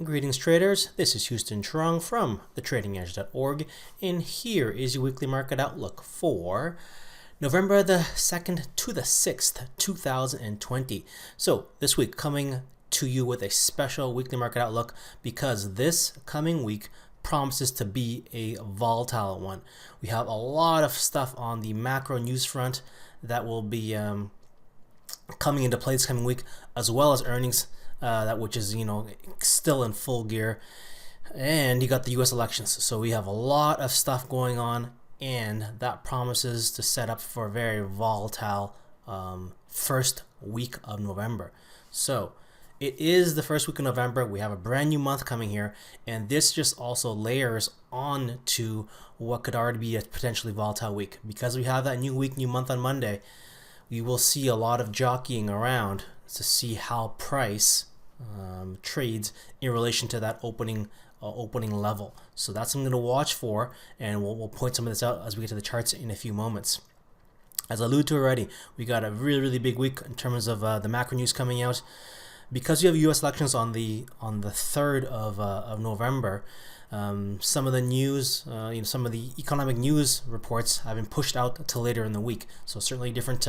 Greetings traders, this is Houston Trong from thetradingedge.org, and here is your weekly market outlook for November the 2nd to the 6th, 2020. So this week coming to you with a special weekly market outlook because this coming week promises to be a volatile one. We have a lot of stuff on the macro news front that will be coming into play this coming week, as well as earnings which is still in full gear, and you got the U.S. elections. So we have a lot of stuff going on, and that promises to set up for a very volatile first week of November. So it is the first week of November. We have a brand new month coming here, and this just also layers on to what could already be a potentially volatile week. Because we have that new week, new month on Monday, we will see a lot of jockeying around to see how price trades in relation to that opening level. So that's something to watch for, and we'll point some of this out as we get to the charts in a few moments. As I alluded to already, we got a really big week in terms of the macro news coming out. Because you have U.S. elections on the 3rd of November, some of the news, some of the economic news reports have been pushed out to later in the week. So certainly different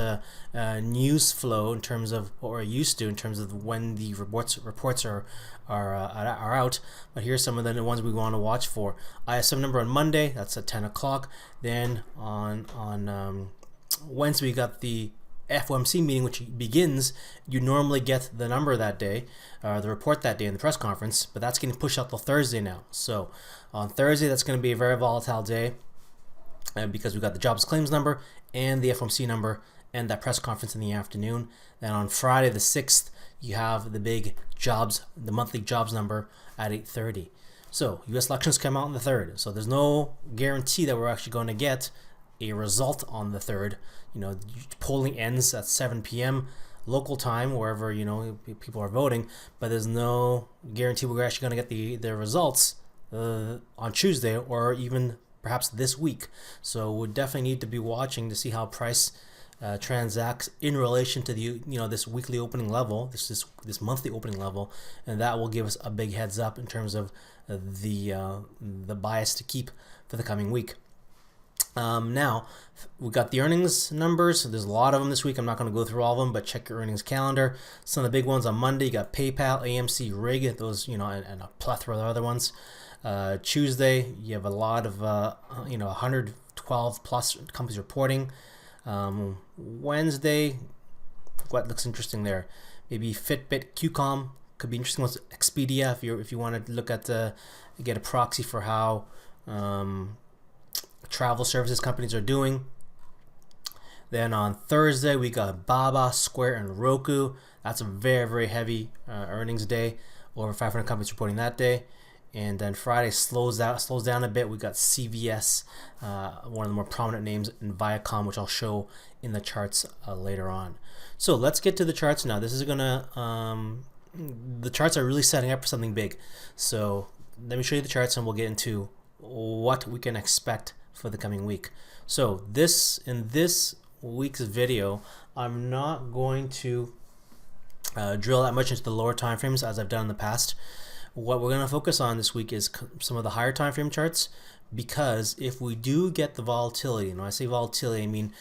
news flow in terms of what we're used to in terms of when the reports are out. But here's some of the ones we want to watch for. ISM number on Monday, that's at 10 o'clock. Then on Wednesday we got the FOMC meeting, which begins. You normally get the number that day, the report that day in the press conference, but that's getting pushed out till Thursday now. So on Thursday, that's going to be a very volatile day because we got the jobs claims number and the FOMC number and that press conference in the afternoon. Then on Friday the 6th, you have the big jobs, the monthly jobs number at 8:30. So U.S. elections come out on the 3rd. So there's no guarantee that we're actually going to get a result on the 3rd. Polling ends at 7 p.m. local time, wherever people are voting, but there's no guarantee we're actually going to get the results on Tuesday or even perhaps this week. So we definitely need to be watching to see how price transacts in relation to the this weekly opening level, this monthly opening level, and that will give us a big heads up in terms of the bias to keep for the coming week. Now, we got the earnings numbers. There's a lot of them this week. I'm not going to go through all of them, but check your earnings calendar. Some of the big ones on Monday, you got PayPal, AMC, Rig, those, and a plethora of other ones. Tuesday, you have a lot of, 112 plus companies reporting. Wednesday, what looks interesting there? Maybe Fitbit, QCOM could be interesting. Ones. Expedia, if you want to look at get a proxy for how travel services companies are doing. Then on Thursday we got Baba, Square, and Roku. That's a very heavy earnings day. Over 500 companies reporting that day. And then Friday slows down a bit. We got CVS, one of the more prominent names, and Viacom, which I'll show in the charts later on. So let's get to the charts now. This is gonna the charts are really setting up for something big. So let me show you the charts, and we'll get into what we can expect for the coming week. So in this week's video, I'm not going to drill that much into the lower time frames as I've done in the past. What we're going to focus on this week is some of the higher time frame charts, because if we do get the volatility, and when I say volatility, I mean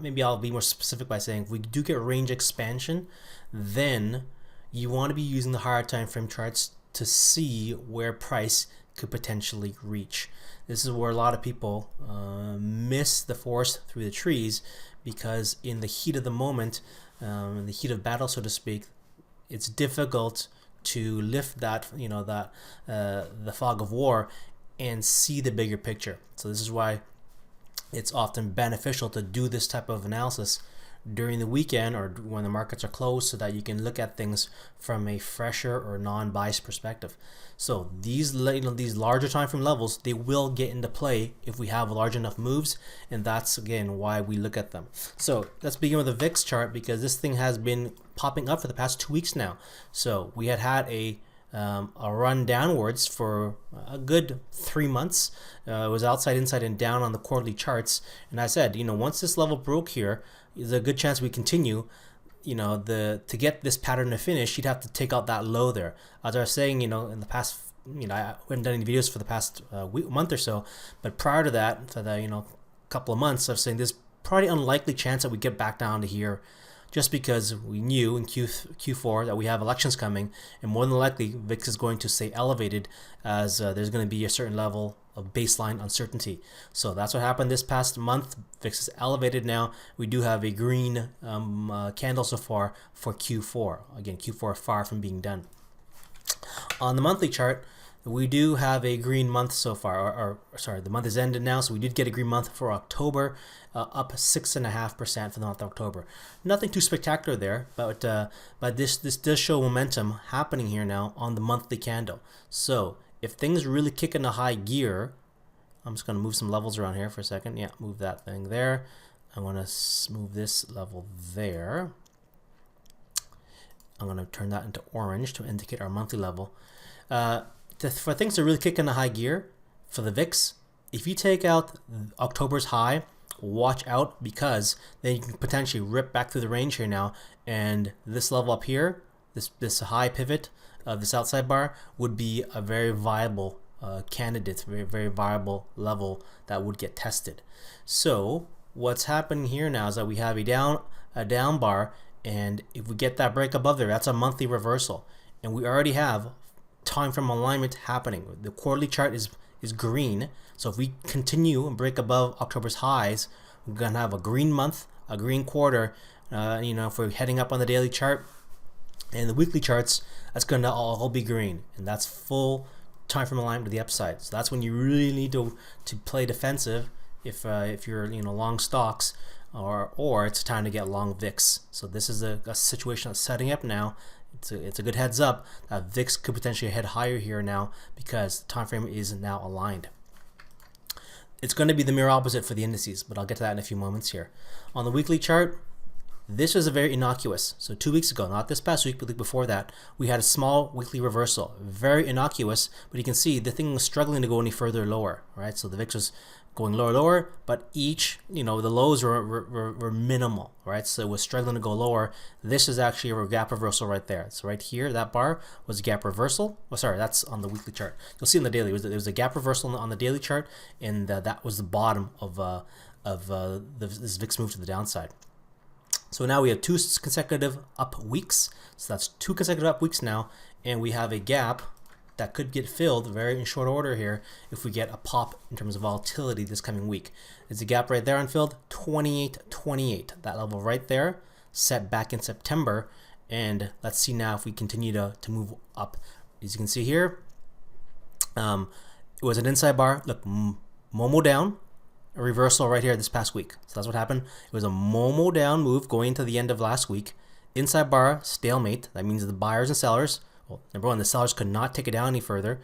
maybe I'll be more specific by saying if we do get range expansion, then you want to be using the higher time frame charts to see where price could potentially reach. This is where a lot of people miss the forest through the trees, because in the heat of the moment, in the heat of battle, so to speak, it's difficult to lift that the fog of war and see the bigger picture. So this is why it's often beneficial to do this type of analysis during the weekend or when the markets are closed, so that you can look at things from a fresher or non-biased perspective. So these larger time frame levels, they will get into play if we have large enough moves, and that's again why we look at them. So let's begin with the Vix chart, because this thing has been popping up for the past 2 weeks now. So we had a run downwards for a good 3 months. It was outside, inside, and down on the quarterly charts. And I said, once this level broke here, there's a good chance we continue. you know, to get this pattern to finish, you'd have to take out that low there. As I was saying, you know, in the past, you know, I haven't done any videos for the past month or so, but prior to that, for the, you know, couple of months, I was saying there's probably unlikely chance that we get back down to here, just because we knew in Q4 that we have elections coming, and more than likely VIX is going to stay elevated as there's going to be a certain level of baseline uncertainty. So that's what happened this past month. VIX is elevated now. We do have a green candle so far for Q4. Again, Q4 far from being done. On the monthly chart, we do have a green month so far, or sorry, the month is ended now, so we did get a green month for October, up 6.5% for the month of October. Nothing too spectacular there, but this does show momentum happening here now on the monthly candle. So if things really kick into high gear, I'm just going to move some levels around here for a second. Yeah, move that thing there. I want to move this level there. I'm going to turn that into orange to indicate our monthly level. For things to really kick into high gear for the VIX, if you take out October's high, watch out, because then you can potentially rip back through the range here now, and this level up here, this high pivot of this outside bar would be a very viable candidate, very viable level that would get tested. So what's happening here now is that we have a down bar, and if we get that break above there, that's a monthly reversal, and we already have time frame alignment happening. The quarterly chart is green, so if we continue and break above October's highs, we're gonna have a green month, a green quarter. You know, if we're heading up on the daily chart and the weekly charts, that's gonna all be green, and that's full time frame alignment to the upside. So that's when you really need to play defensive if you're, you know, long stocks, or it's time to get long VIX. So this is a situation that's setting up now. It's a good heads up that VIX could potentially head higher here now, because the time frame is now aligned. It's going to be the mirror opposite for the indices, but I'll get to that in a few moments here. On the weekly chart, this was a very innocuous. So 2 weeks ago, not this past week, but the week before that, we had a small weekly reversal. Very innocuous, but you can see the thing was struggling to go any further lower, right? So the VIX was going lower, but each, you know, the lows were minimal, right? So it was struggling to go lower. This is actually a gap reversal right there. So right here, that bar was a gap reversal. Oh, sorry, that's on the weekly chart. You'll see in the daily, there was a gap reversal on the daily chart, and that was the bottom of this VIX move to the downside. So now we have 2 consecutive up weeks. So that's 2 consecutive up weeks now, and we have a gap that could get filled very in short order here if we get a pop in terms of volatility this coming week. There's a gap right there unfilled, 28.28. That level right there, set back in September. And let's see now if we continue to move up. As you can see here, it was an inside bar. Look, Momo down, a reversal right here this past week. So that's what happened. It was a Momo down move going into the end of last week. Inside bar, stalemate. That means the buyers and sellers, well, number one, the sellers could not take it down any further,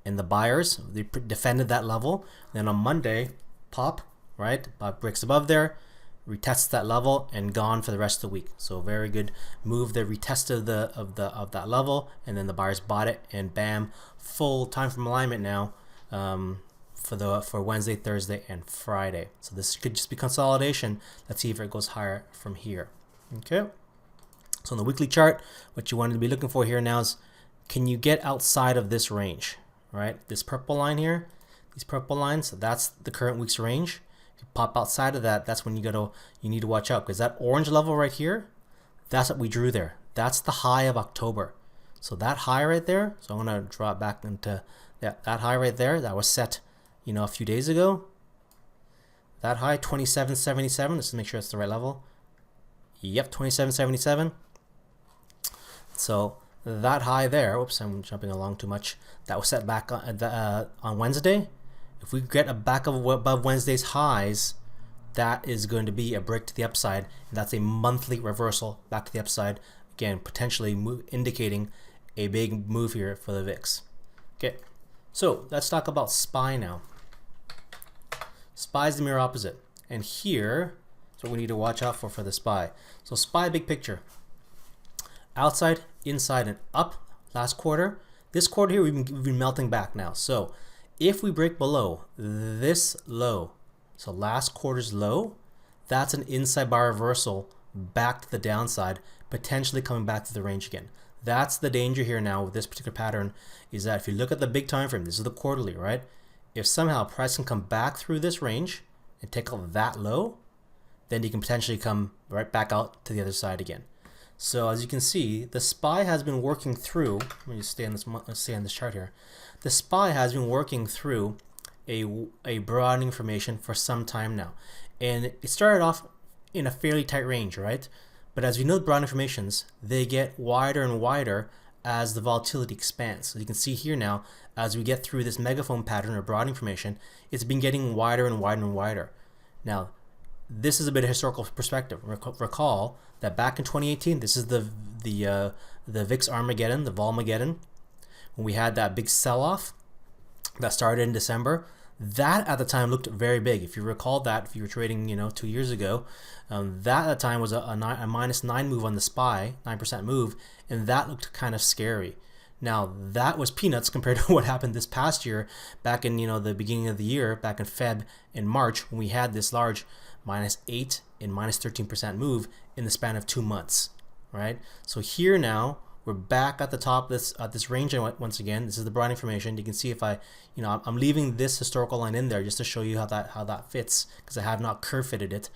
and the buyers, they defended that level. Then on Monday, pop, right? Breaks above there, retests that level, and gone for the rest of the week. So very good move. They retested of that level, and then the buyers bought it, and bam, full time from alignment now for Wednesday, Thursday, and Friday. So this could just be consolidation. Let's see if it goes higher from here. Okay. So on the weekly chart, what you want to be looking for here now is, can you get outside of this range, right? This purple line here, these purple lines, that's the current week's range. If you pop outside of that, that's when you need to watch out, because that orange level right here, that's what we drew there. That's the high of October. So that high right there, so I'm going to draw it back into that high right there, that was set, you know, a few days ago. That high, 27.77, let's make sure it's the right level. Yep, 27.77. So that high there, oops, I'm jumping along too much. That was set back on Wednesday. If we get above Wednesday's highs, that is going to be a break to the upside, and that's a monthly reversal back to the upside. Again, potentially indicating a big move here for the VIX. Okay, so let's talk about SPY now. SPY is the mirror opposite, and here is what we need to watch out for the SPY. So SPY, big picture. Outside, inside, and up last quarter. This quarter here, we've been melting back now. So if we break below this low, so last quarter's low, that's an inside bar reversal back to the downside, potentially coming back to the range again. That's the danger here now with this particular pattern, is that if you look at the big time frame, this is the quarterly, right? If somehow price can come back through this range and take out that low, then you can potentially come right back out to the other side again. So as you can see, the SPY has been working through, let me just stay on this chart here. The SPY has been working through a broadening formation for some time now. And it started off in a fairly tight range, right? But as we know, broadening formations, they get wider and wider as the volatility expands. So you can see here now, as we get through this megaphone pattern or broadening formation, it's been getting wider and wider and wider. Now, this is a bit of historical perspective. Recall that back in 2018, this is the Vix Armageddon, the Volmageddon, when we had that big sell-off that started in December. That at the time looked very big. If you recall that, if you were trading, 2 years ago, that at the time was a -9 move on the SPY, 9% move, and that looked kind of scary. Now that was peanuts compared to what happened this past year, back in the beginning of the year, back in Feb and March, when we had this large -8 and -13% move in the span of 2 months, right? So here now we're back at the top of this range once again. This is the broadening formation. You can see if I'm leaving this historical line in there just to show you how that fits, because I have not curve fitted it.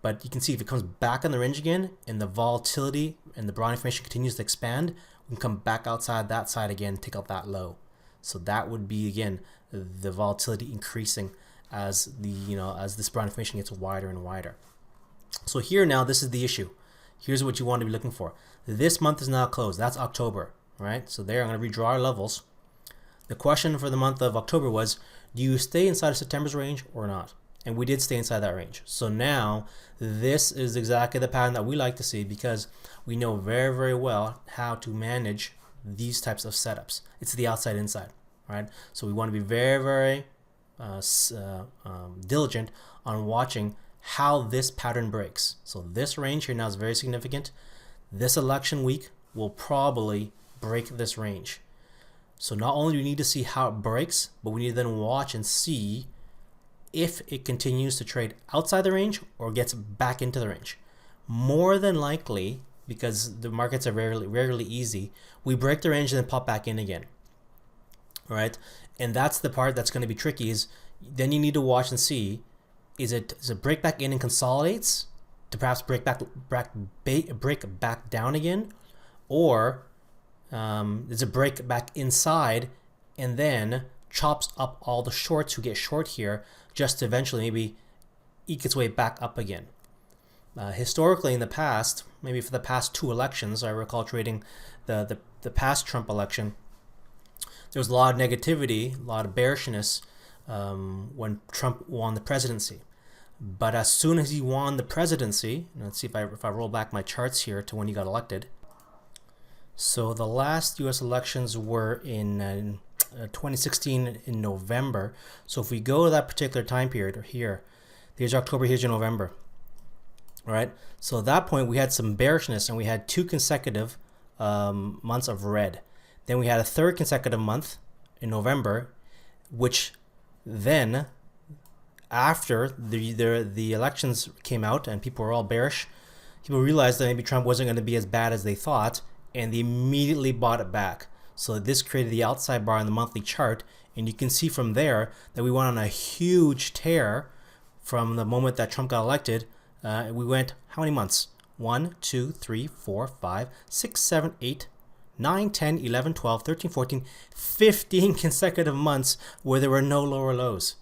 But you can see if it comes back on the range again and the volatility and the broadening formation continues to expand, we can come back outside that side again, take out that low. So that would be again the volatility increasing as as this broadening formation gets wider and wider. So here now, this is the issue. Here's what you want to be looking for. This month is now closed. That's October, right? So there, I'm going to redraw our levels. The question for the month of October was, do you stay inside of September's range or not? And we did stay inside that range. So now this is exactly the pattern that we like to see, because we know very, very well how to manage these types of setups. It's the outside inside, right? So we want to be very, very diligent on watching how this pattern breaks. So this range here now is very significant. This election week will probably break this range. So not only do we need to see how it breaks, but we need to then watch and see if it continues to trade outside the range or gets back into the range. More than likely, because the markets are rarely easy, we break the range and then pop back in again. All right, and that's the part that's going to be tricky. Is then you need to watch and see, does it break back in and consolidates to perhaps break back down again, or does it break back inside and then chops up all the shorts who get short here, just to eventually maybe eke its way back up again. Historically, in the past, maybe for the past 2 elections, I recall trading the past Trump election. There was a lot of negativity, a lot of bearishness when Trump won the presidency. But as soon as he won the presidency, let's see if I roll back my charts here to when he got elected. So the last U.S. elections were in 2016 in November. So if we go to that particular time period, or here, here's October, here's your November. All right. So at that point, we had some bearishness, and we had 2 consecutive months of red. Then we had a 3rd consecutive month in November, which then, after the elections came out and people were all bearish, people realized that maybe Trump wasn't going to be as bad as they thought, and they immediately bought it back. So this created the outside bar on the monthly chart, and you can see from there that we went on a huge tear from the moment that Trump got elected. We went how many months? 1, 2, 3, 4, 5, 6, 7, 8, 9, 10, 11, 12, 13, 14, 15 consecutive months where there were no lower lows,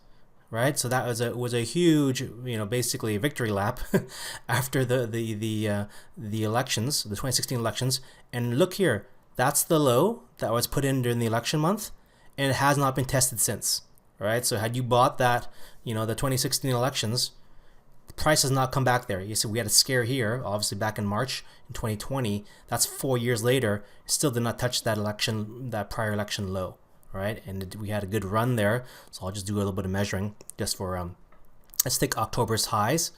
right? So that was a huge, basically a victory lap after the elections, the 2016 elections. And look here, that's the low that was put in during the election month, and it has not been tested since, right? So had you bought that, the 2016 elections, the price has not come back there. You see, we had a scare here, obviously back in March in 2020. That's 4 years later. Still did not touch that prior election low, right? And we had a good run there. So I'll just do a little bit of measuring just for, let's take October's highs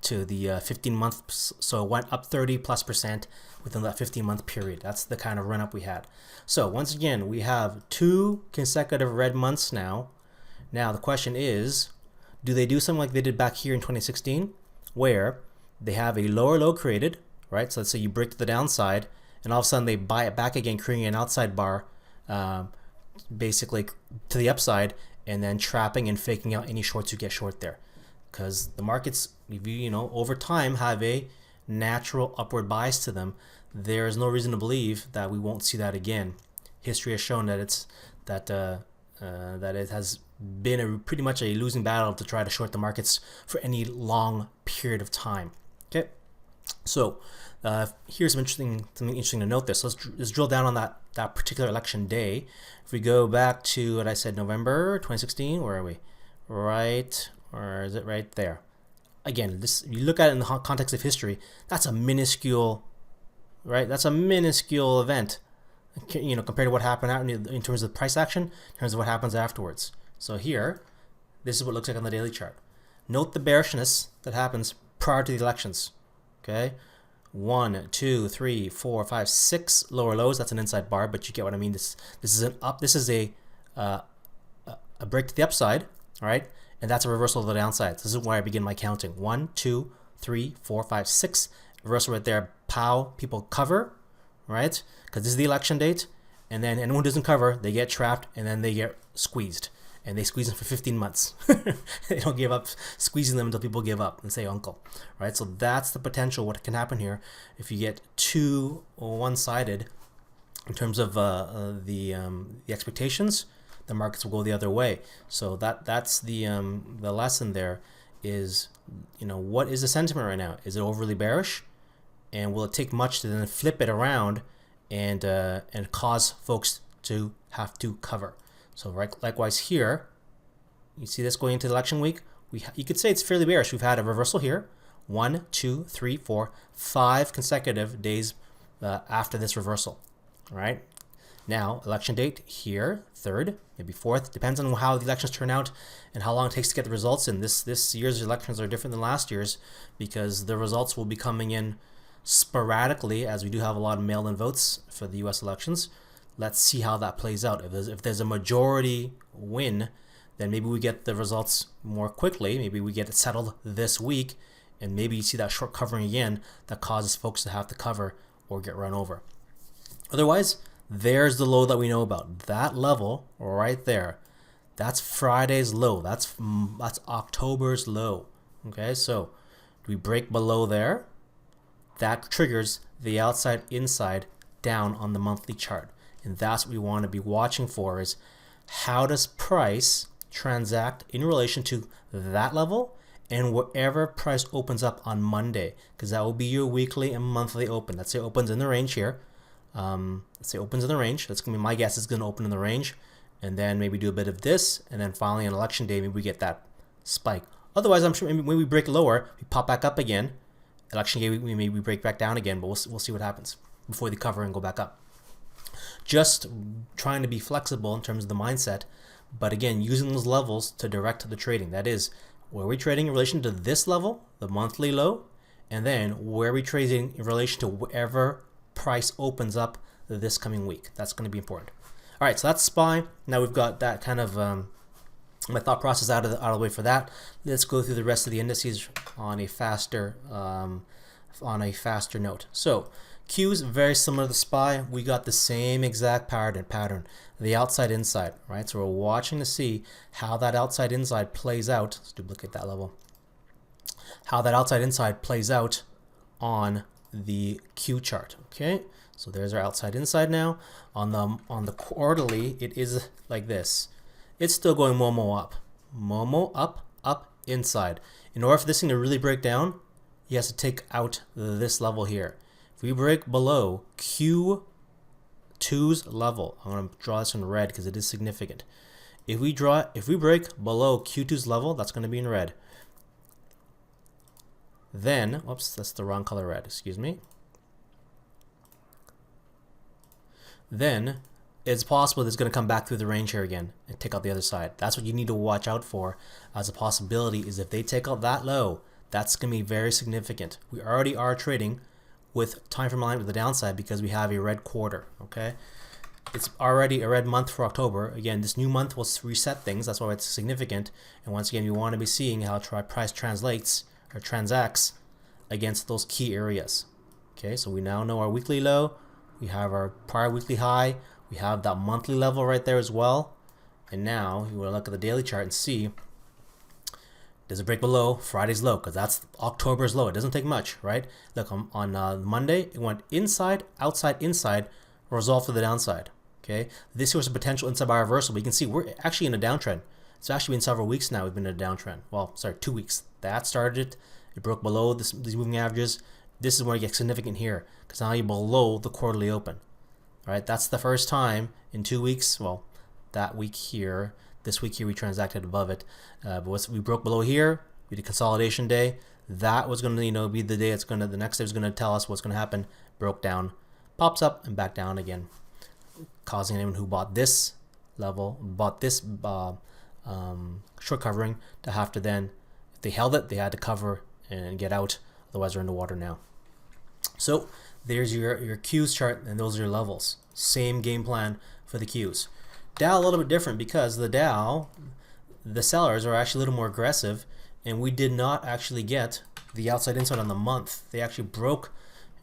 to the 15-month. So it went up 30+% within that 15-month period. That's the kind of run up we had. So once again, we have 2 consecutive red months now. Now the question is, do they do something like they did back here in 2016, where they have a lower low created, right? So let's say you break to the downside, and all of a sudden they buy it back again, creating an outside bar, basically to the upside, and then trapping and faking out any shorts you get short there. Because the markets, if you know, over time have a natural upward bias to them, there is no reason to believe that we won't see that again. History has shown that that it has been pretty much a losing battle to try to short the markets for any long period of time. Okay, so here's something interesting to note. This. Let's drill down on that particular election day. If we go back to what I said, November 2016, where are we? Right, or is it right there? Again, this, you look at it in the context of history, that's a minuscule, right? That's a minuscule event, you know, compared to what happened out in terms of price action, in terms of what happens afterwards. So here, this is what it looks like on the daily chart. Note the bearishness that happens prior to the elections. Okay, 1, 2, 3, 4, 5, 6 lower lows. That's an inside bar, but you get what I mean. This is an up. This is a break to the upside. All right. And that's a reversal of the downside. This is where I begin my counting. 1, 2, 3, 4, 5, 6. Reversal right there. Pow. People cover, right? Because this is the election date. And then anyone who doesn't cover, they get trapped and then they get squeezed. And they squeeze them for 15 months. They don't give up squeezing them until people give up and say uncle, right? So that's the potential. What can happen here if you get too one-sided in terms of the expectations, the markets will go the other way. So that's the lesson there is, you know, what is the sentiment right now? Is it overly bearish? And will it take much to then flip it around and cause folks to have to cover? So likewise here, you see this going into the election week. You could say it's fairly bearish. We've had a reversal here, 1, 2, 3, 4, 5 consecutive days after this reversal. All right. Now, election date here, 3rd, maybe 4th, depends on how the elections turn out and how long it takes to get the results in. This year's elections are different than last year's because the results will be coming in sporadically, as we do have a lot of mail-in votes for the U.S. elections. Let's see how that plays out. If there's a majority win, then maybe we get the results more quickly. Maybe we get it settled this week, and maybe you see that short covering again that causes folks to have to cover or get run over. Otherwise, there's the low that we know about. That level right there, that's Friday's low. That's October's low. Okay, so do we break below there? That triggers the outside inside down on the monthly chart. And that's what we want to be watching for, is how does price transact in relation to that level and wherever price opens up on Monday, because that will be your weekly and monthly open. Let's say it opens in the range here. Let's say it opens in the range. That's going to be my guess. It's going to open in the range, and then maybe do a bit of this, and then finally on election day maybe we get that spike. Otherwise, I'm sure maybe when we break lower, we pop back up again. Election day we maybe break back down again, but we'll see what happens before they cover and go back up. Just trying to be flexible in terms of the mindset, but again, using those levels to direct the trading. That is, where we're trading in relation to this level, the monthly low, and then where we're trading in relation to wherever price opens up this coming week. That's going to be important. All right, so that's SPY. Now we've got that kind of my thought process out of the way for that. Let's go through the rest of the indices on a faster note. So Q's very similar to SPY. We got the same exact pattern, the outside inside, right? So we're watching to see how that outside inside plays out. Let's duplicate that level. How that outside inside plays out on the Q chart. Okay, so there's our outside inside now. On the quarterly, it is like this. It's still going Momo up, up, inside. In order for this thing to really break down, you have to take out this level here. If we break below Q2's level, I'm going to draw this in red because it is significant. If we break below Q2's level, that's going to be in red. Then, whoops, that's the wrong color red, excuse me. Then it's possible that it's going to come back through the range here again and take out the other side. That's what you need to watch out for as a possibility, is if they take out that low, that's going to be very significant. We already are trading with time frame alignment with the downside because we have a red quarter, okay? It's already a red month for October. Again, this new month will reset things. That's why it's significant. And once again, you want to be seeing how price translates or transacts against those key areas. Okay, so we now know our weekly low, we have our prior weekly high, we have that monthly level right there as well. And now you want to look at the daily chart and see, does it break below Friday's low? Because that's October's low. It doesn't take much, right? Look, on Monday, it went inside, outside, inside, resolved to the downside. Okay, this was a potential inside buy reversal, but you can see we're actually in a downtrend. It's actually been several weeks now. We've been in a downtrend. Well, sorry, 2 weeks. That started it. It broke below these moving averages. This is where it gets significant here, because now you're below the quarterly open. All right, that's the first time in 2 weeks. Well, that week here, this week here we transacted above it, but we broke below here. We did consolidation day. That was going to be the day the next day is going to tell us what's going to happen. Broke down, pops up and back down again, causing anyone who bought this level, bought this short covering, to have to then, if they held it, they had to cover and get out. Otherwise, they're in the water now. So there's your Qs chart, and those are your levels. Same game plan for the Qs. Dow a little bit different, because the Dow, the sellers are actually a little more aggressive, and we did not actually get the outside inside on the month. They actually broke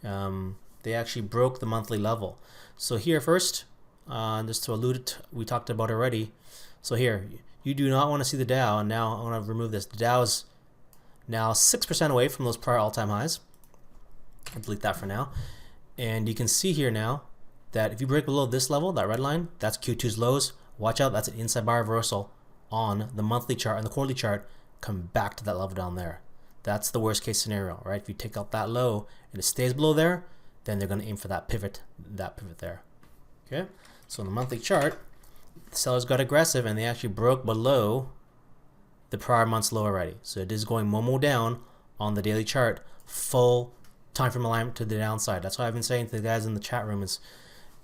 the monthly level. So here first, just to allude it, we talked about already. So here, you do not want to see the Dow, and now I want to remove this. The Dow is now 6% away from those prior all-time highs. I'll delete that for now. And you can see here now that if you break below this level, that red line, that's Q2's lows. Watch out, that's an inside buy reversal on the monthly chart and the quarterly chart. Come back to that level down there. That's the worst case scenario, right? If you take out that low and it stays below there, then they're going to aim for that pivot there. Okay, so on the monthly chart, the sellers got aggressive and they actually broke below the prior month's low already. So it is going Momo down on the daily chart, full time frame alignment to the downside. That's why I've been saying to the guys in the chat room is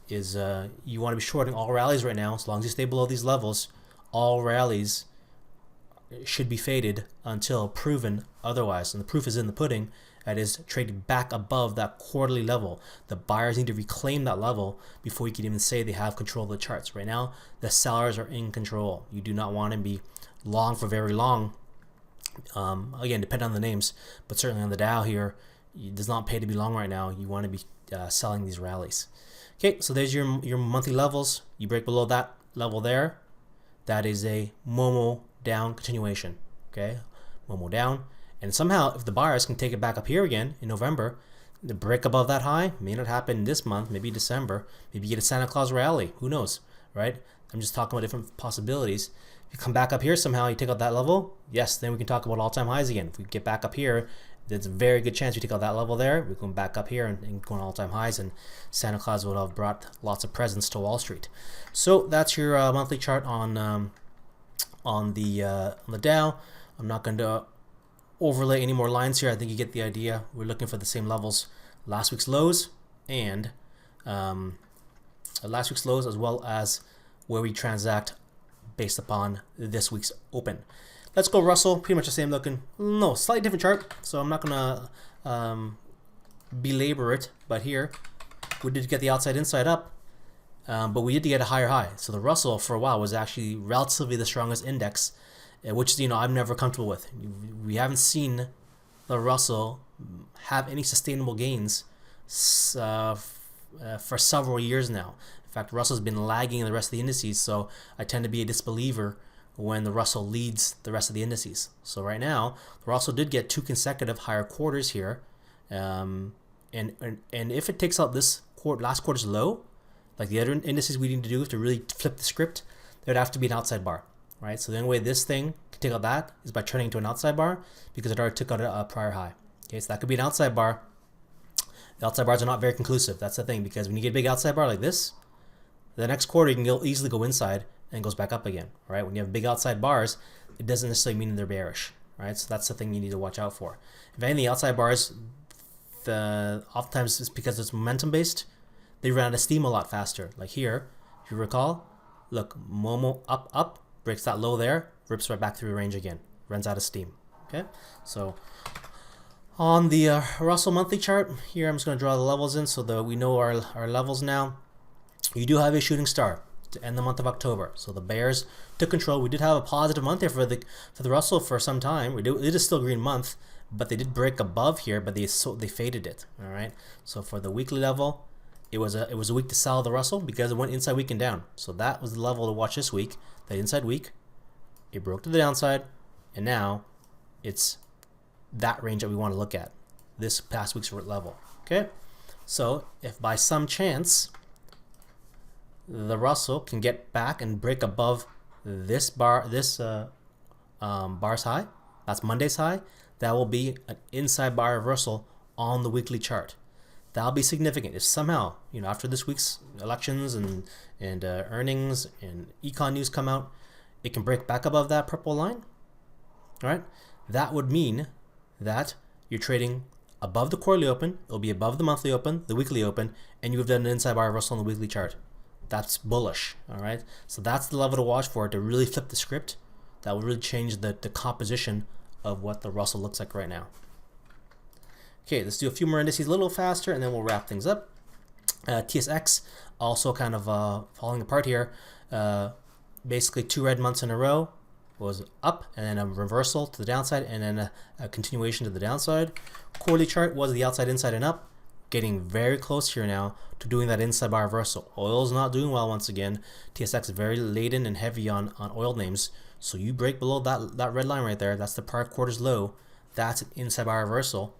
you want to be shorting all rallies right now. As long as you stay below these levels, all rallies should be faded until proven otherwise. And the proof is in the pudding. That is trading back above that quarterly level. The buyers need to reclaim that level before you can even say they have control of the charts. Right now, the sellers are in control. You do not want to be long for very long. Again, depending on the names, but certainly on the Dow here, it does not pay to be long right now. You want to be selling these rallies. Okay, so there's your monthly levels. You break below that level there, that is a Momo down continuation. Okay, Momo down. And somehow, if the buyers can take it back up here again in November, the break above that high may not happen this month, maybe December, maybe you get a Santa Claus rally, who knows, right? I'm just talking about different possibilities. If you come back up here somehow, you take out that level, yes, then we can talk about all-time highs again. If we get back up here, there's a very good chance we take out that level there, we come back up here and go on all-time highs, and Santa Claus would have brought lots of presents to Wall Street. So that's your monthly chart on the Dow. I'm not going to overlay any more lines here. I think you get the idea. We're looking for the same levels, last week's lows and as well as where we transact based upon this week's open. Let's go Russell, pretty much the same looking, no, slightly different chart, so I'm not gonna belabor it, but here we did get the outside inside up, but we did get a higher high. So the Russell for a while was actually relatively the strongest index, which I'm never comfortable with. We haven't seen the Russell have any sustainable gains for several years now. In fact, Russell's been lagging the rest of the indices, so I tend to be a disbeliever when the Russell leads the rest of the indices. So right now, the Russell did get 2 consecutive higher quarters here, and if it takes out this last quarter's low, like the other indices we need to do to really flip the script, there'd have to be an outside bar. Right, so the only way this thing can take out that is by turning into an outside bar, because it already took out a prior high. Okay, so that could be an outside bar. The outside bars are not very conclusive. That's the thing, because when you get a big outside bar like this, the next quarter you can easily go inside and it goes back up again. Right, when you have big outside bars, it doesn't necessarily mean they're bearish. Right, so that's the thing you need to watch out for. If any of the outside bars, oftentimes it's because it's momentum based, they run out of steam a lot faster. Like here, if you recall, look, Momo up. Breaks that low there, rips right back through the range again, runs out of steam. Okay, so on the Russell monthly chart here, I'm just going to draw the levels in so that we know our levels now. You do have a shooting star to end the month of October, so the bears took control. We did have a positive month here for the Russell for some time. It is still a green month, but they did break above here, but they faded it. All right. So for the weekly level, it was a week to sell the Russell because it went inside week and down. So that was the level to watch this week. That inside week, it broke to the downside, and now it's that range that we want to look at. This past week's level. Okay. So if by some chance the Russell can get back and break above this bar's high, that's Monday's high, that will be an inside bar reversal on the weekly chart. That'll be significant if somehow, after this week's elections and earnings and econ news come out, it can break back above that purple line. All right, that would mean that you're trading above the quarterly open, it'll be above the monthly open, the weekly open, and you've done an inside bar reversal on the weekly chart. That's bullish. All right, so that's the level to watch for to really flip the script. That will really change the composition of what the Russell looks like right now. Okay, let's do a few more indices a little faster, and then we'll wrap things up. TSX also kind of falling apart here. Basically, 2 red months in a row was up, and then a reversal to the downside, and then a continuation to the downside. Quarterly chart was the outside, inside, and up. Getting very close here now to doing that inside bar reversal. Oil's not doing well once again. TSX is very laden and heavy on oil names. So you break below that red line right there. That's the prior quarter's low. That's an inside bar reversal.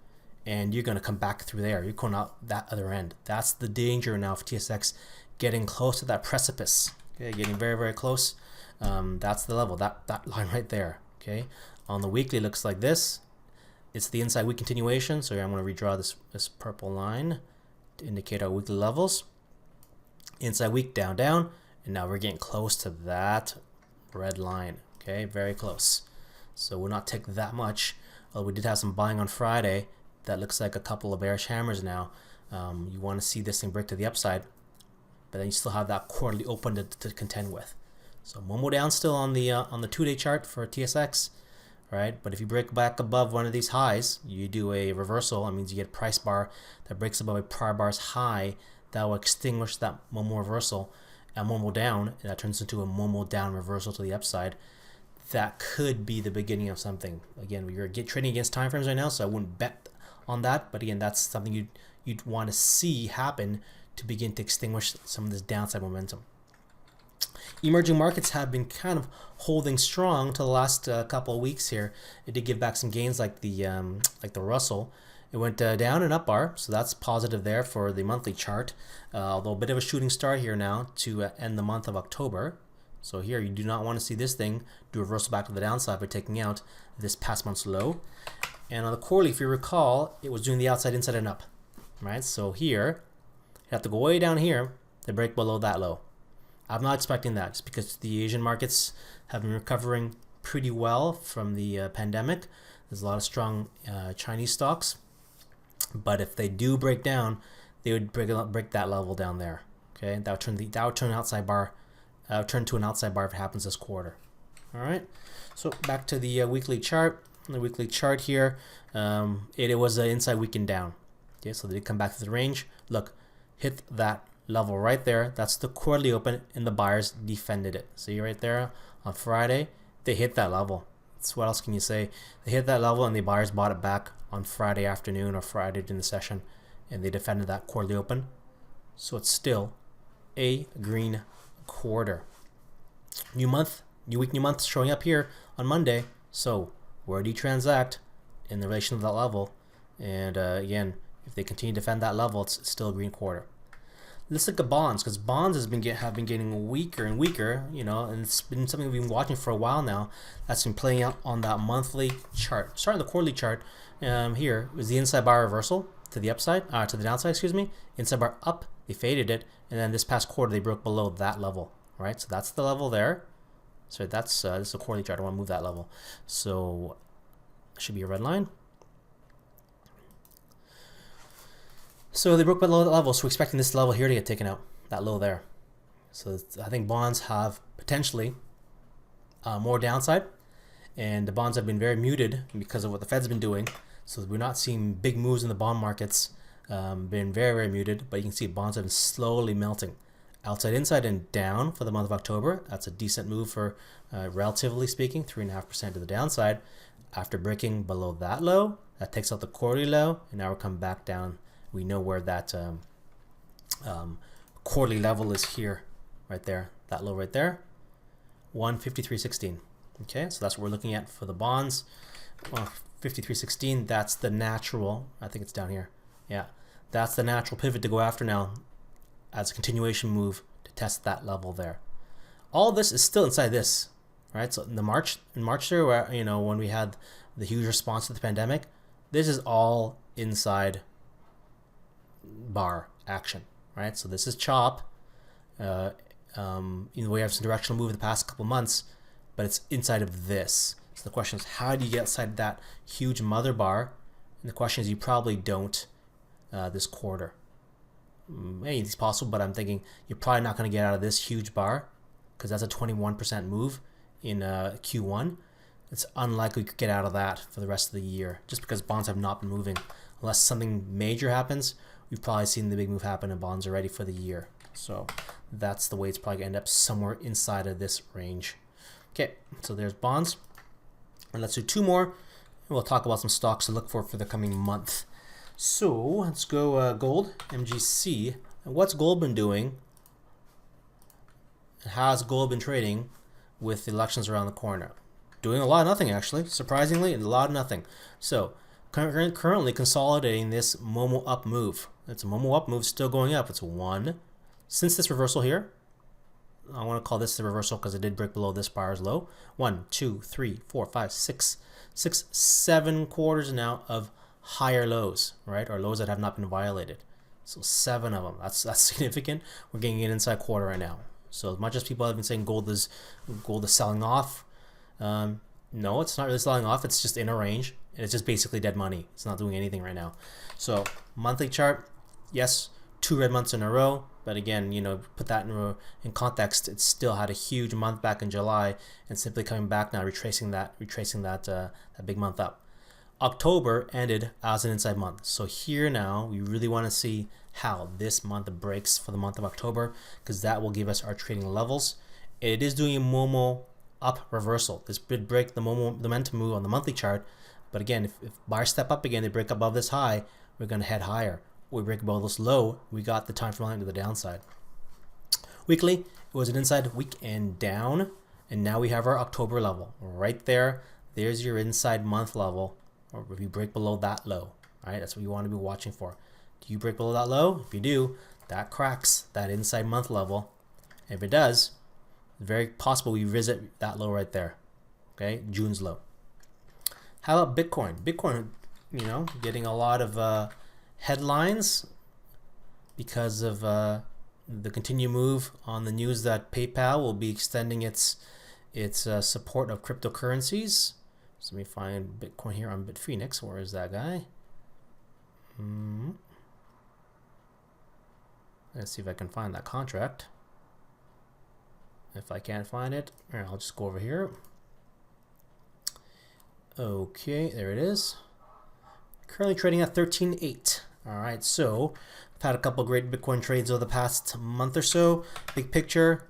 And you're going to come back through there. You're going out that other end. That's the danger now for TSX, getting close to that precipice. Okay, getting very, very close. That's the level, that line right there. Okay, on the weekly, it looks like this. It's the inside week continuation. So here I'm going to redraw this purple line to indicate our weekly levels. Inside week, down, down. And now we're getting close to that red line. Okay, very close. So we'll not take that much. We did have some buying on Friday. That looks like a couple of bearish hammers now. You want to see this thing break to the upside, but then you still have that quarterly open to contend with. So Momo down still on the 2-day chart for TSX, right? But if you break back above one of these highs, you do a reversal. That means you get a price bar that breaks above a prior bar's high. That will extinguish that Momo reversal, and Momo down, and that turns into a Momo down reversal to the upside. That could be the beginning of something. Again, you're trading against time frames right now, so I wouldn't bet on that, but again, that's something you'd want to see happen to begin to extinguish some of this downside momentum. Emerging markets have been kind of holding strong to the last couple of weeks here. It did give back some gains like the Russell. It went down and up bar, so that's positive there for the monthly chart. Although a bit of a shooting star here now to end the month of October. So here you do not want to see this thing do a reversal back to the downside by taking out this past month's low. And on the quarterly, if you recall, it was doing the outside, inside, and up, right? So here, you have to go way down here to break below that low. I'm not expecting that just because the Asian markets have been recovering pretty well from the pandemic. There's a lot of strong Chinese stocks. But if they do break down, they would break that level down there. Okay, that would turn outside bar. Turn to an outside bar if it happens this quarter. All right. So back to the weekly chart. The weekly chart here, it was an inside week and down. Okay, so they did come back to the range. Look, hit that level right there. That's the quarterly open, and the buyers defended it. See right there on Friday, they hit that level. So what else can you say? They hit that level, and the buyers bought it back on Friday afternoon or Friday during the session, and they defended that quarterly open. So it's still a green quarter. New month, new week, new month showing up here on Monday. So where do you transact in relation to that level? And again, if they continue to defend that level, it's still a green quarter. Let's look at bonds, because bonds have been getting weaker and weaker, and it's been something we've been watching for a while now. That's been playing out on that monthly chart. Starting the quarterly chart, here was the inside bar reversal to the upside, to the downside, excuse me. Inside bar up, they faded it, and then this past quarter they broke below that level, right? So that's the level there. So that's this is a quarterly chart. I want to move that level. So should be a red line. So they broke below that level, so we're expecting this level here to get taken out, that low there. So I think bonds have potentially more downside, and the bonds have been very muted because of what the Fed's been doing. So we're not seeing big moves in the bond markets, been very, very muted, but you can see bonds have been slowly melting. Outside, inside, and down for the month of October. That's a decent move for, relatively speaking, 3.5% to the downside. After breaking below that low, that takes out the quarterly low, and now we're coming back down. We know where that quarterly level is here, right there, that low right there, 153.16. Okay, so that's what we're looking at for the bonds. Well, 53.16, that's the natural, I think it's down here. Yeah, that's the natural pivot to go after now as a continuation move to test that level there. All this is still inside this, right? So in March there, where, you know, when we had the huge response to the pandemic, this is all inside bar action, right? So this is chop. You know, we have some directional move in the past couple months, but it's inside of this. So the question is, how do you get outside that huge mother bar? And the question is, you probably don't this quarter. Maybe it's possible, but I'm thinking you're probably not going to get out of this huge bar, because that's a 21% move in Q1. It's unlikely you could get out of that for the rest of the year, just because bonds have not been moving. Unless something major happens, we've probably seen the big move happen in bonds already for the year. So that's the way it's probably going to end up, somewhere inside of this range. Okay, so there's bonds. And let's do two more, and we'll talk about some stocks to look for the coming month. So let's go gold, MGC. And what's gold been doing? And how has gold been trading with the elections around the corner? Doing a lot of nothing, actually. Surprisingly, a lot of nothing. So currently consolidating this Momo up move. It's a Momo up move, still going up. It's one. Since this reversal here, I want to call this the reversal because it did break below this bar's low. 1, 2, 3, 4, 5, 6, 7 quarters now of higher lows, right? Or lows that have not been violated. So 7 of them. That's significant. We're getting an inside quarter right now. So as much as people have been saying gold is selling off, no, it's not really selling off. It's just in a range, and it's just basically dead money. It's not doing anything right now. So monthly chart, yes, 2 red months in a row. But again, you know, put that in context. It still had a huge month back in July, and simply coming back now, retracing that big month up. October ended as an inside month. So here now, we really want to see how this month breaks for the month of October, because that will give us our trading levels. It is doing a Momo up reversal. This did break the momentum move on the monthly chart, but again, if buyers step up again, they break above this high, we're going to head higher. We break above this low, we got the time frame line to the downside. Weekly, it was an inside week and down, and now we have our October level right there. There's your inside month level, or if you break below that low, right? That's what you want to be watching for. Do you break below that low? If you do, that cracks that inside month level. And if it does, it's very possible we visit that low right there. Okay, June's low. How about Bitcoin? Bitcoin, you know, getting a lot of headlines because of the continued move on the news that PayPal will be extending its support of cryptocurrencies. So let me find Bitcoin here on Bitfinex. Where is that guy? Let's see if I can find that contract. If I can't find it, I'll just go over here. Okay, there it is. Currently trading at 13.8. All right, so I've had a couple great Bitcoin trades over the past month or so. Big picture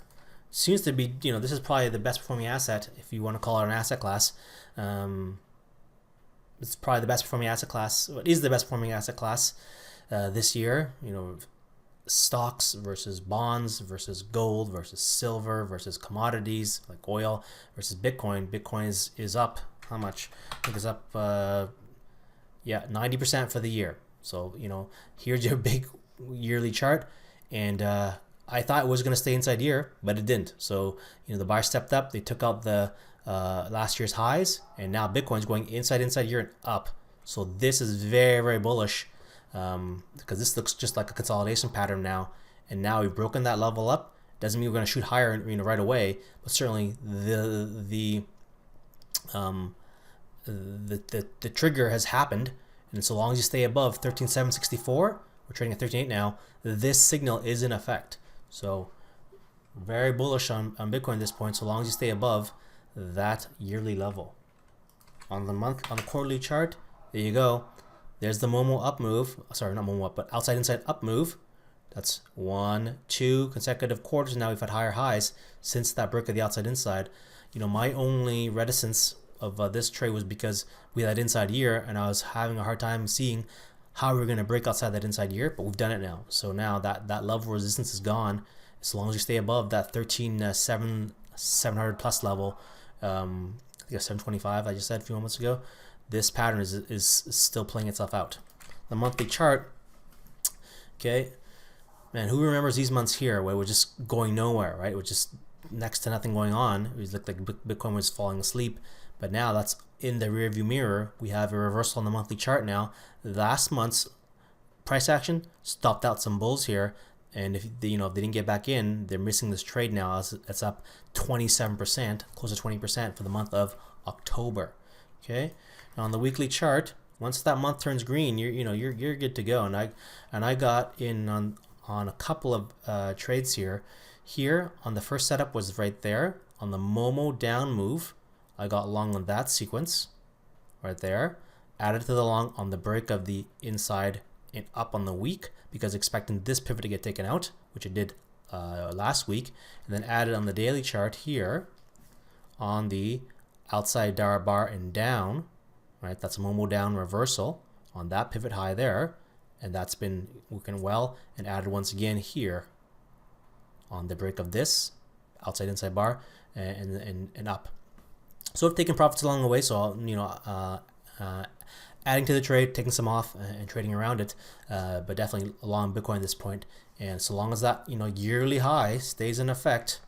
seems to be, you know, this is probably the best performing asset, if you want to call it an asset class. It's probably the best performing asset class. It is the best performing asset class this year. You know, stocks versus bonds versus gold versus silver versus commodities like oil versus Bitcoin. Bitcoin is up. How much? I think it's up 90% for the year. So, you know, here's your big yearly chart, and I thought it was going to stay inside here, but it didn't. So, you know, the buyer stepped up, they took out the last year's highs, and now Bitcoin's going inside here and up. So this is very, very bullish, because this looks just like a consolidation pattern now, and now we've broken that level up. Doesn't mean we're going to shoot higher, you know, right away, but certainly the trigger has happened. And so long as you stay above 13,764, we're trading at 13.8 now, this signal is in effect. So very bullish on Bitcoin at this point, so long as you stay above that yearly level. On the quarterly chart, there you go. There's the Momo up move. Sorry, not Momo up, but outside inside up move. That's 1, 2 consecutive quarters. Now we've had higher highs since that break of the outside inside. You know, my only reticence of this trade was because we had that inside year, and I was having a hard time seeing how we were going to break outside that inside year, but we've done it now. So now that level of resistance is gone. As long as you stay above that 13,700 plus level, I think 725 I just said a few moments ago, this pattern is still playing itself out. The monthly chart, okay, man, who remembers these months here where we're just going nowhere, right? It was just next to nothing going on. It looked like Bitcoin was falling asleep, but now that's in the rearview mirror. We have a reversal on the monthly chart now. Last month's price action stopped out some bulls here, and if they didn't get back in, they're missing this trade now. It's up 27%, close to 20% for the month of October. Okay, now on the weekly chart, once that month turns green, you're good to go. And I got in on a couple of trades here. Here on the first setup was right there on the Momo down move. I got long on that sequence right there. Added to the long on the break of the inside and up on the week, because expecting this pivot to get taken out, which it did last week, and then added on the daily chart here on the outside bar and down, right? That's a Momo down reversal on that pivot high there, and that's been working well, and added once again here on the break of this outside inside bar and up. So I've taken profits along the way, so adding to the trade, taking some off and trading around it, but definitely long Bitcoin at this point. And so long as that yearly high stays in effect,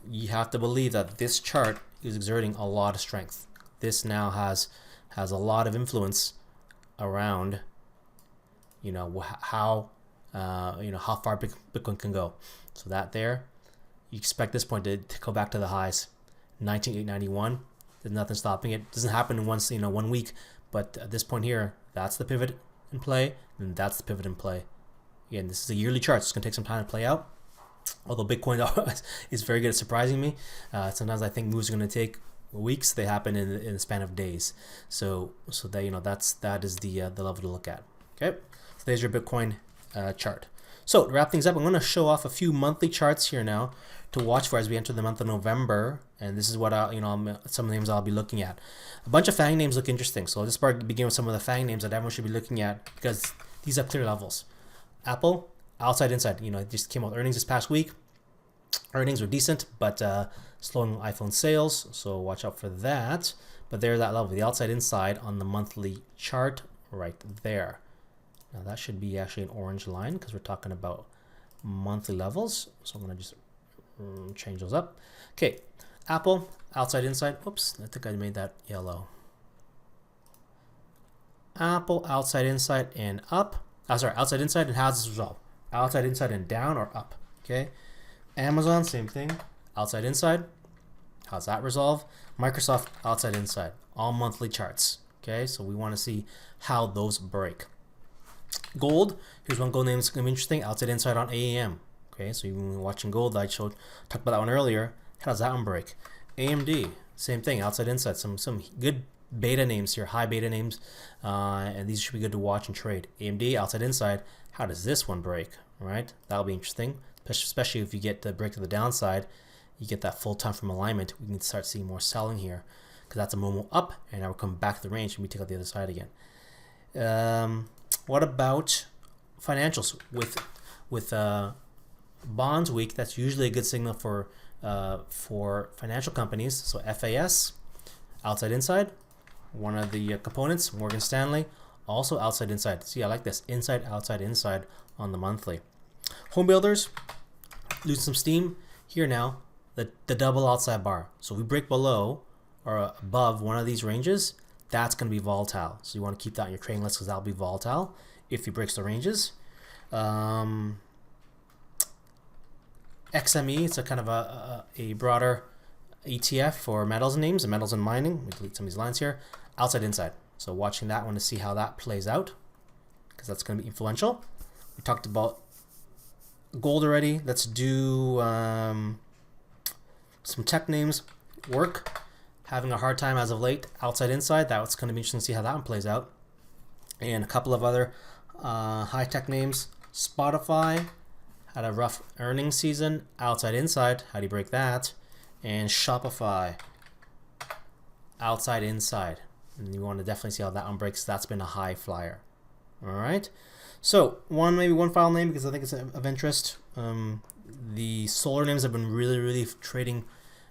you have to believe that this chart is exerting a lot of strength. This now has a lot of influence around how far Bitcoin can go. So that there, you expect this point to go back to the highs, 19,891. There's nothing stopping it. Doesn't happen in 1 week, but at this point here, that's the pivot in play, and that's the pivot in play. Again, this is a yearly chart, so it's gonna take some time to play out. Although Bitcoin is very good at surprising me, sometimes I think moves are gonna take weeks. They happen in the span of days. So that that is the level to look at. Okay, so there's your Bitcoin chart. So to wrap things up, I'm going to show off a few monthly charts here now to watch for as we enter the month of November, and this is what some names I'll be looking at. A bunch of FANG names look interesting, so I'll just begin with some of the FANG names that everyone should be looking at because these are clear levels. Apple, outside, inside. It just came out earnings this past week. Earnings were decent, but slowing iPhone sales, so watch out for that. But there's that level, the outside, inside on the monthly chart right there. Now that should be actually an orange line because we're talking about monthly levels. So I'm going to just change those up. Okay, Apple, outside, inside. Oops, I think I made that yellow. Apple, outside, inside, and up. Sorry, outside, inside, and how's this resolve? Outside, inside, and down or up. Okay. Amazon, same thing. Outside, inside. How's that resolve? Microsoft, outside, inside. All monthly charts. Okay, so we want to see how those break. Gold, here's one gold name that's going to be interesting. Outside, inside on AAM. Okay, so even when we're watching gold, I talked about that one earlier. How does that one break? AMD, same thing. Outside, inside. Some good beta names here, high beta names, and these should be good to watch and trade. AMD, outside, inside. How does this one break? All right, that'll be interesting, especially if you get the break to the downside. You get that full time from alignment. We can start seeing more selling here because that's a Momo up, and now we're coming back to the range and we take out the other side again. What about financials? With bonds week, that's usually a good signal for financial companies. So FAS, outside, inside. One of the components, Morgan Stanley, also outside, inside. See, I like this, inside, outside, inside on the monthly. Home builders, losing some steam here now. The double outside bar. So we break below or above one of these ranges, that's going to be volatile. So you want to keep that on your trading list because that'll be volatile if it breaks the ranges. XME, it's a kind of a broader ETF for metals names and metals and mining. We delete some of these lines here. Outside, inside. So watching that one to see how that plays out because that's going to be influential. We talked about gold already. Let's do some tech names. Work, having a hard time as of late. Outside, inside. That's going to be interesting to see how that one plays out. And a couple of other high tech names. Spotify had a rough earnings season. Outside, inside. How do you break that? And Shopify. outside, inside. And you want to definitely see how that one breaks. That's been a high flyer. All right. So maybe one file name because I think it's of interest. The solar names have been really trading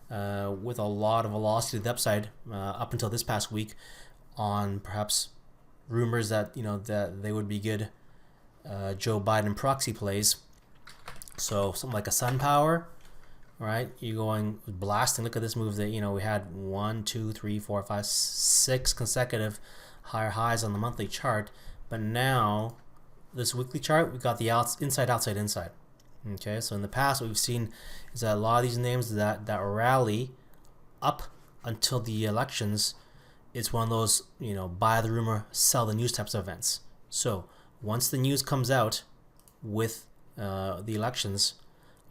with a lot of velocity to the upside up until this past week on perhaps rumors that that they would be good Joe Biden proxy plays. So something like a SunPower, right? You're going blasting. Look at this move that we had 1, 2, 3, 4, 5, 6 consecutive higher highs on the monthly chart, but now this weekly chart we got the inside, outside, inside. Okay, so in the past what we've seen is that a lot of these names that rally up until the elections, it's one of those buy the rumor, sell the news types of events. So once the news comes out with the elections,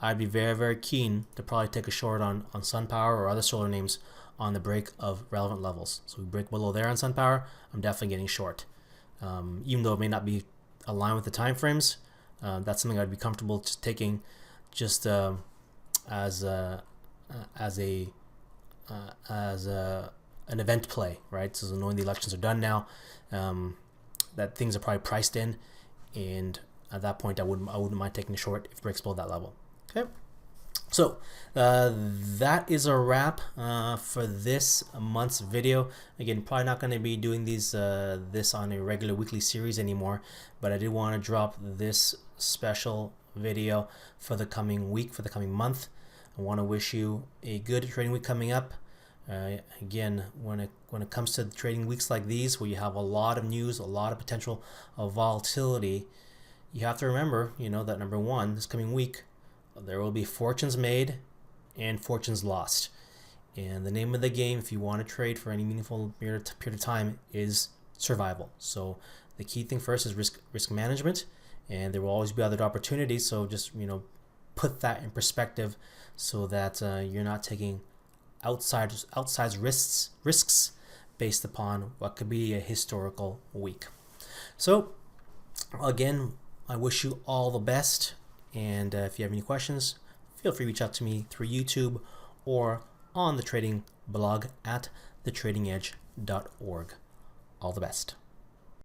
I'd be very keen to probably take a short on SunPower or other solar names on the break of relevant levels. So we break below there on SunPower, I'm definitely getting short. Even though it may not be aligned with the time frames, that's something I'd be comfortable just taking just as an event play, right? So knowing the elections are done now, that things are probably priced in, and at that point I wouldn't mind taking a short if it breaks below that level. Okay, so that is a wrap for this month's video. Again, probably not going to be doing this on a regular weekly series anymore, but I did want to drop this special video for the coming week, for the coming month. I want to wish you a good trading week coming up. Again, when it comes to trading weeks like these, where you have a lot of news, a lot of potential of volatility, you have to remember, that number one, this coming week, there will be fortunes made and fortunes lost. And the name of the game, if you want to trade for any meaningful period of time, is survival. So the key thing first is risk management, and there will always be other opportunities. So just put that in perspective, so that you're not taking outsized risks based upon what could be a historical week. So again, I wish you all the best, and if you have any questions, feel free to reach out to me through YouTube or on the trading blog at thetradingedge.org. All the best.